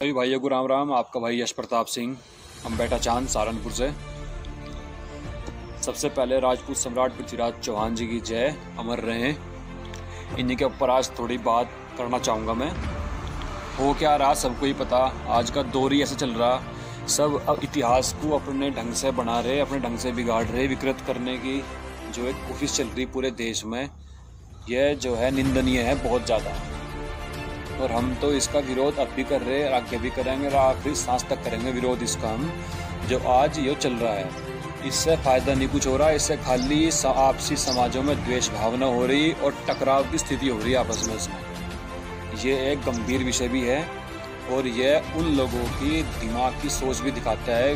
सभी भाइयों को राम राम। आपका भाई यश प्रताप सिंह, हम बेटा चांद सहारनपुर से। सबसे पहले राजपूत सम्राट पृथ्वीराज चौहान जी की जय, अमर रहें। इन्हीं के ऊपर आज थोड़ी बात करना चाहूँगा मैं। हो क्या रहा सबको ही पता, आज का दौर ही ऐसा चल रहा। सब अब इतिहास को अपने ढंग से बना रहे, अपने ढंग से बिगाड़ रहे। विकृत करने की जो एक कोशिश चल रही पूरे देश में, यह जो है निंदनीय है बहुत ज़्यादा। और हम तो इसका विरोध अब भी कर रहे हैं, आगे भी करेंगे और आखिरी सांस तक करेंगे विरोध इसका हम। जो आज ये चल रहा है, इससे फ़ायदा नहीं कुछ हो रहा। इससे खाली आपसी समाजों में द्वेष भावना हो रही और टकराव की स्थिति हो रही है आपस में। इसमें ये एक गंभीर विषय भी है और यह उन लोगों की दिमाग की सोच भी दिखाता है।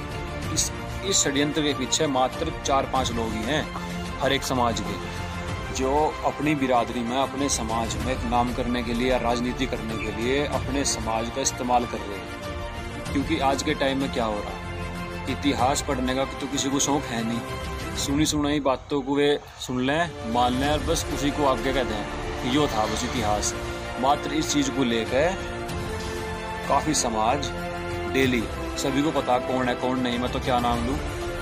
इस षड्यंत्र के पीछे मात्र 4-5 लोग ही हैं हर एक समाज के, जो अपनी बिरादरी में, अपने समाज में एक नाम करने के लिए या राजनीति करने के लिए अपने समाज का इस्तेमाल कर रहे हैं। क्योंकि आज के टाइम में क्या हो रहा है, इतिहास पढ़ने का तो किसी को शौक है नहीं। सुनी सुनाई बातों को वे सुन लें, मान लें और बस उसी को आगे कहते हैं यो था बस इतिहास। मात्र इस चीज़ को लेकर काफ़ी समाज डेली सभी को पता कौन है कौन नहीं, मैं तो क्या नाम लूँ,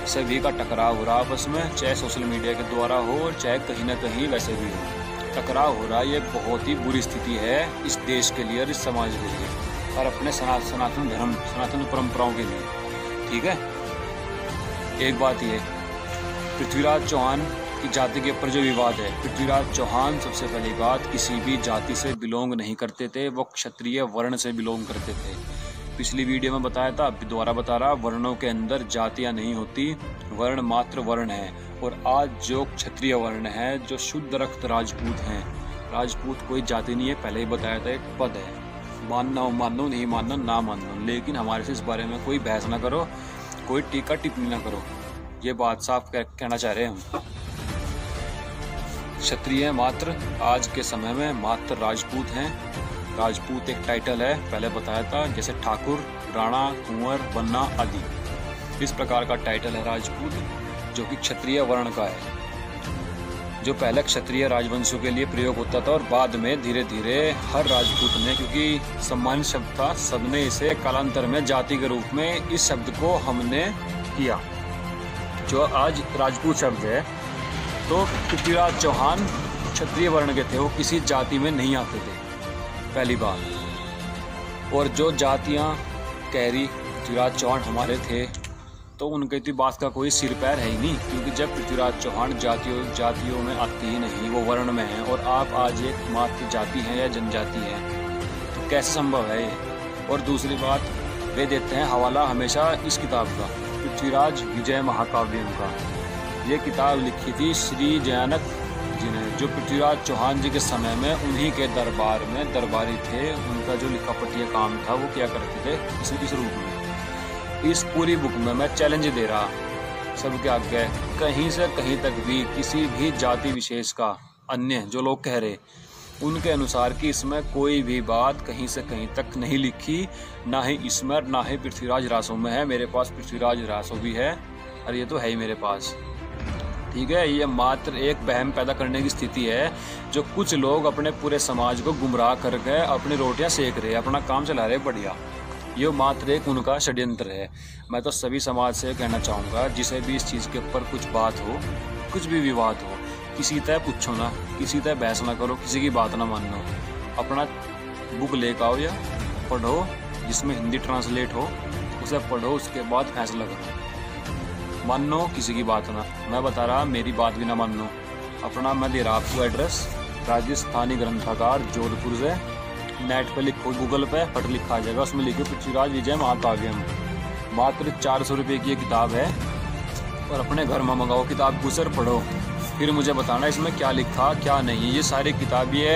सभी का टकराव हो रहा आपस में, चाहे सोशल मीडिया के द्वारा हो और चाहे कहीं ना कहीं वैसे भी हो। टकराव हो रहा, ये बहुत ही बुरी स्थिति है इस देश के लिए और इस समाज के लिए और अपने सनातन धर्म, सनातन परंपराओं के लिए। ठीक है, एक बात ये, पृथ्वीराज चौहान की जाति के ऊपर जो विवाद है, पृथ्वीराज चौहान सबसे पहली बात किसी भी जाति से बिलोंग नहीं करते थे, वो क्षत्रिय वर्ण से बिलोंग करते थे। पिछली वीडियो में बताया था, अभी दोबारा बता रहा, वर्णों के अंदर जातियां नहीं होती, वर्ण मात्र वर्ण है। और आज जो क्षत्रिय वर्ण है, जो शुद्ध रक्त राजपूत हैं, राजपूत कोई जाति नहीं है, पहले ही बताया था, एक पद है। मानना हो मानो, नहीं मानना ना मानो, लेकिन हमारे से इस बारे में कोई बहस ना करो, कोई टीका टिप्पणी ना करो। ये बात साफ कहना चाह रहे हैं हम। क्षत्रिय मात्र आज के समय में मात्र राजपूत हैं। राजपूत एक टाइटल है, पहले बताया था, जैसे ठाकुर, राणा, कुंवर, बन्ना आदि, इस प्रकार का टाइटल है राजपूत, जो कि क्षत्रिय वर्ण का है, जो पहले क्षत्रिय राजवंशों के लिए प्रयोग होता था और बाद में धीरे धीरे हर राजपूत ने, क्योंकि सम्मानित शब्द था, सबने इसे कालांतर में जाति के रूप में इस शब्द को हमने किया, जो आज राजपूत शब्द है। तो पृथ्वीराज चौहान क्षत्रिय वर्ण के थे, वो किसी जाति में नहीं आते थे, पहली बात। और जो जातियां कह रही पृथ्वीराज चौहान हमारे थे, तो उनके तो बात का कोई सिर पैर है ही नहीं, क्योंकि जब पृथ्वीराज चौहान जातियों में आती ही नहीं, वो वर्ण में है, और आप आज एक मात्र जाति हैं या जनजाति हैं, तो कैसे संभव है ये। और दूसरी बात, वे देते हैं हवाला हमेशा इस किताब का, पृथ्वीराज विजय महाकाव्यम का। ये किताब लिखी थी श्री जयानक जी ने, जो पृथ्वीराज चौहान जी के समय में उन्हीं के दरबार में दरबारी थे। उनका जो लिखा पढ़िया काम था वो क्या करते थे इस रूप में। इस पूरी बुक में मैं चैलेंज दे रहा सबके आगे, कहीं से कहीं तक भी किसी भी जाति विशेष का, अन्य जो लोग कह रहे उनके अनुसार कि इसमें कोई भी बात कहीं से कहीं तक नहीं लिखी, ना ही इसमें ना ही पृथ्वीराज रासों में है। मेरे पास पृथ्वीराज रासों भी है और ये तो है ही मेरे पास। ठीक है, ये मात्र एक वहम पैदा करने की स्थिति है, जो कुछ लोग अपने पूरे समाज को गुमराह करके अपनी रोटियां सेक रहे, अपना काम चला रहे बढ़िया। ये मात्र एक उनका षड्यंत्र है। मैं तो सभी समाज से कहना चाहूँगा, जिसे भी इस चीज़ के ऊपर कुछ बात हो, कुछ भी विवाद हो, किसी तरह पूछो ना, किसी तरह बहस ना करो, किसी की बात ना मानो। अपना बुक लेकर आओ या पढ़ो, जिसमें हिंदी ट्रांसलेट हो, उसे पढ़ो, उसके बाद फैसला करो। मानो किसी की बात ना, मैं बता रहा मेरी बात भी ना मानो। अपना मैं दे रहा आपको एड्रेस, राजस्थानी ग्रंथागार जोधपुर से। नेट पे लिखो, गूगल पे फट लिखा आ जाएगा, उसमें लिखो पृथ्वीराज विजय महाकाव्यम। मात्र 400 रुपये की ये किताब है और अपने घर में मंगाओ किताब को, सर पढ़ो, फिर मुझे बताना इसमें क्या लिखा क्या नहीं। ये सारी किताब ये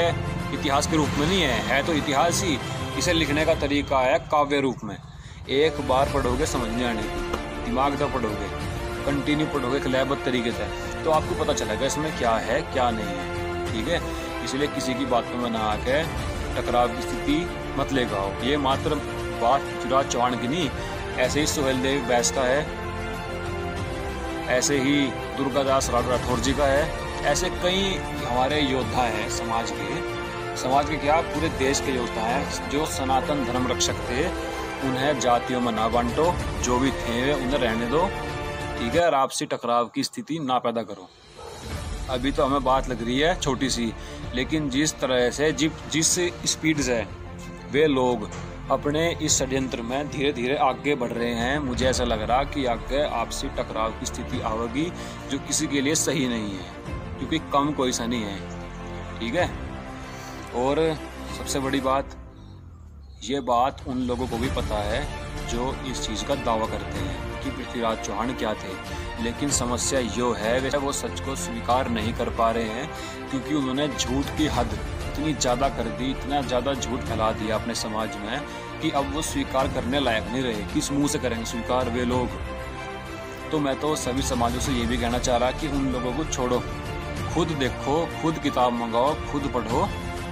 इतिहास के रूप में नहीं है तो इतिहास ही, इसे लिखने का तरीका है काव्य रूप में। एक बार पढ़ोगे समझ नहीं आने की, दिमाग से पढ़ोगे, कंटिन्यू पढ़ोगे लयबद्ध तरीके से, तो आपको पता चलेगा इसमें क्या है क्या नहीं है। ठीक है, इसलिए किसी की बातों में ना आके टकराव की स्थिति मत लेकर आओ। ये मात्र बात पृथ्वीराज चौहान की नहीं, ऐसे ही सुहेल देव बैस का है, ऐसे ही दुर्गादास राठौर जी का है, ऐसे कई हमारे योद्धा हैं समाज के क्या पूरे देश के योद्धा हैं, जो सनातन धर्म रक्षक थे उन्हें जातियों में ना बांटो, जो भी थे उन्हें रहने दो, ठीक है, और आपसी टकराव की स्थिति ना पैदा करो। अभी तो हमें बात लग रही है छोटी सी, लेकिन जिस तरह से जिस स्पीड से वे लोग अपने इस षड्यंत्र में धीरे धीरे आगे बढ़ रहे हैं, मुझे ऐसा लग रहा कि आगे आपसी टकराव की स्थिति आएगी, जो किसी के लिए सही नहीं है, क्योंकि कम कोई सा नहीं है, ठीक है। और सबसे बड़ी बात, ये बात उन लोगों को भी पता है जो इस चीज़ का दावा करते हैं कि पृथ्वीराज चौहान क्या थे, लेकिन समस्या यो है वे वो सच को स्वीकार नहीं कर पा रहे हैं, क्योंकि उन्होंने झूठ की हद इतनी ज़्यादा कर दी, इतना ज़्यादा झूठ फैला दिया अपने समाज में कि अब वो स्वीकार करने लायक नहीं रहे। किस मुंह से करेंगे स्वीकार वे लोग। तो मैं तो सभी समाजों से ये भी कहना चाह रहा कि उन लोगों को छोड़ो, खुद देखो, खुद किताब मंगाओ, खुद पढ़ो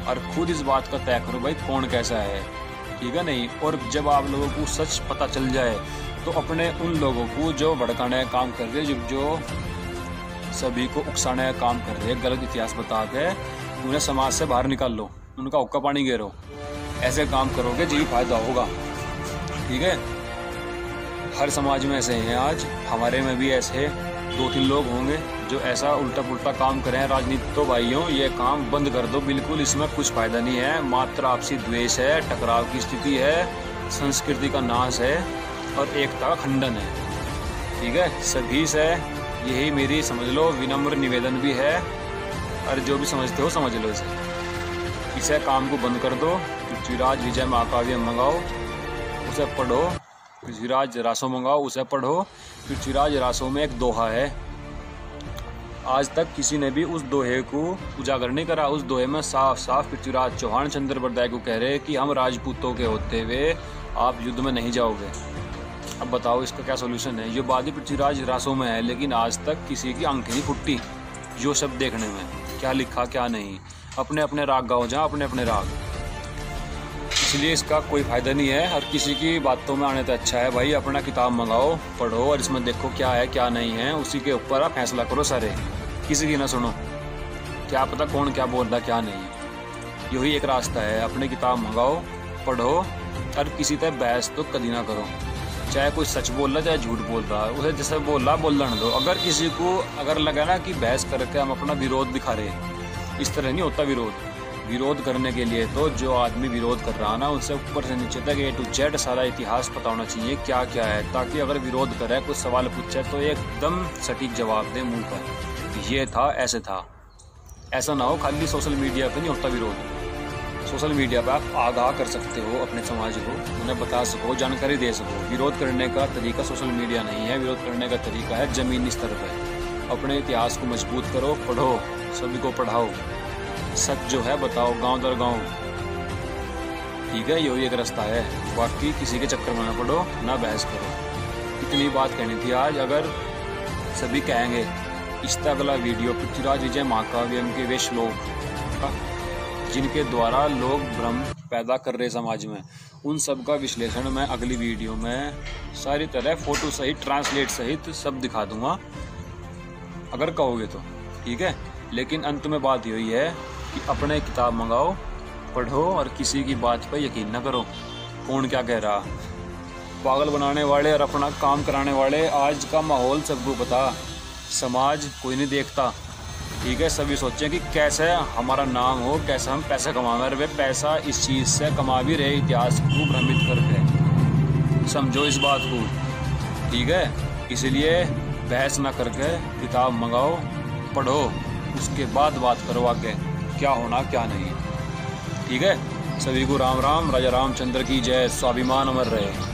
और खुद इस बात का तय करो भाई कौन कैसा है, ठीक है नहीं। और जब आप लोगों को सच पता चल जाए तो अपने उन लोगों को जो भड़काने का काम कर रहे, जो सभी को उकसाने का काम कर रहे, गलत इतिहास बता के उन्हें समाज से बाहर निकाल लो, उनका हुक्का पानी गिरो। ऐसे काम करोगे जी फायदा होगा, ठीक है। हर समाज में ऐसे हैं, आज हमारे में भी ऐसे 2-3 लोग होंगे जो ऐसा उल्टा पुल्टा काम करें। राजनीति तो भाइयों ये काम बंद कर दो, बिल्कुल इसमें कुछ फायदा नहीं है, मात्र आपसी द्वेष है, टकराव की स्थिति है, संस्कृति का नाश है और एकता का खंडन है, ठीक है। सभी से यही मेरी समझ लो विनम्र निवेदन भी है, और जो भी समझते हो समझ लो इसे काम को बंद कर दो। पृथ्वीराज विजय महाकाव्य मंगाओ, उसे पढ़ो। पृथ्वीराज रासो मंगाओ, उसे पढ़ो। पृथ्वीराज रासो में एक दोहा है, आज तक किसी ने भी उस दोहे को उजागर नहीं करा। उस दोहे में साफ साफ पृथ्वीराज चौहान चंद्र बरदाई को कह रहे कि हम राजपूतों के होते हुए आप युद्ध में नहीं जाओगे। अब बताओ इसका क्या सोल्यूशन है। ये बात ही पृथ्वीराज रासो में है, लेकिन आज तक किसी की आंखें नहीं फुट्टी जो शब्द देखने में, क्या लिखा क्या नहीं। अपने अपने राग गाओ जहाँ अपने अपने राग, इसलिए इसका कोई फ़ायदा नहीं है। और किसी की बातों में आने तो अच्छा है भाई, अपना किताब मंगाओ, पढ़ो और इसमें देखो क्या है क्या नहीं है, उसी के ऊपर आप फैसला करो सारे, किसी की ना सुनो। क्या पता कौन क्या बोल रहा क्या नहीं। यही एक रास्ता है, अपनी किताब मंगाओ, पढ़ो और किसी तरह बहस तो कभी ना करो। चाहे कोई सच बोल रहा चाहे झूठ बोल रहा है, उसे जैसे बोल रहा बोलने दो। अगर किसी को अगर लगा ना कि बहस करके हम अपना विरोध दिखा रहे, इस तरह नहीं होता विरोध करने के लिए तो जो आदमी विरोध कर रहा है ना, उनसे ऊपर से नीचे तक A to Z सारा इतिहास पता होना चाहिए क्या क्या है, ताकि अगर विरोध करे, कुछ सवाल पूछे तो एकदम सटीक जवाब दे मुंह पर, ये था ऐसे था। ऐसा ना हो खाली सोशल मीडिया पर नहीं होता विरोध। सोशल मीडिया पर आप आगाह कर सकते हो अपने समाज को, उन्हें बता सको, जानकारी दे सको। विरोध करने का तरीका सोशल मीडिया नहीं है, विरोध करने का तरीका है ज़मीनी स्तर पर। अपने इतिहास को मजबूत करो, पढ़ो, सभी को पढ़ाओ, सच जो है बताओ गांव दर गांव, ठीक है। यही एक रास्ता है, बाकी किसी के चक्कर में ना पड़ो, ना बहस करो। इतनी बात कहनी थी आज। अगर सभी कहेंगे इसका अगला वीडियो पृथ्वीराज विजय महाकाव्यम के वे श्लोक जिनके द्वारा लोग भ्रम पैदा कर रहे समाज में, उन सब का विश्लेषण मैं अगली वीडियो में सारी तरह फोटो सहित ट्रांसलेट सहित सब दिखा दूंगा, अगर कहोगे तो, ठीक है। लेकिन अंत में बात यही है कि अपने किताब मंगाओ, पढ़ो और किसी की बात पर यकीन न करो कौन क्या कह रहा। पागल बनाने वाले और अपना काम कराने वाले, आज का माहौल सबको पता, समाज कोई नहीं देखता, ठीक है। सभी सोचें कि कैसे हमारा नाम हो, कैसे हम पैसा कमाएं, और वे पैसा इस चीज़ से कमा भी रहे, इतिहास को भ्रमित करके। समझो इस बात को, ठीक है। इसलिए बहस ना करके किताब मंगाओ, पढ़ो, उसके बाद बात करो आगे क्या होना क्या नहीं, ठीक है। सभी को राम राम। राजा रामचंद्र की जय। स्वाभिमान अमर रहे।